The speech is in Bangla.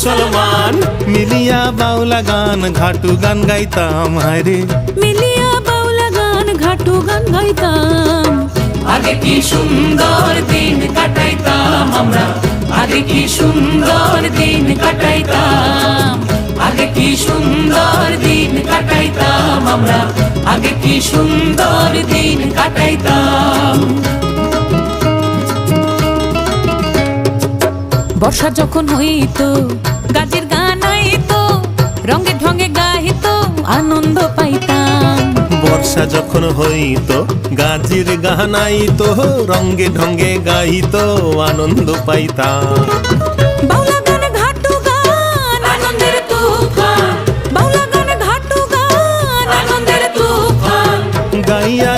মুসলমান। মিলিয়া বাউলা গান ঘাটু গান গাইতাম হায়রে, মিলিয়া বাউলা গান ঘাটু গান গাইতাম। আগে কি সুন্দর দিন কাটাইতাম আমরা, আগে কি সুন্দর দিন কাটাইতাম, আগে কি সুন্দর দিন কাটাইতাম আমরা, আগে কি সুন্দর দিন কাটাইতাম। বর্ষা যখন হইতো গাজের গান আইতো, রঙে ঢঙে গাইতো আনন্দ পাইতাম। বর্ষা যখন হইতো গাজির গান আইতো, রঙ্গে ঢঙ্গে গাইতো আনন্দ পাইতাম। বাউলা গান ঘাটু গান আনন্দের তুফান, বাউলা গান ঘাটু গান আনন্দের তুফান। গাইয়া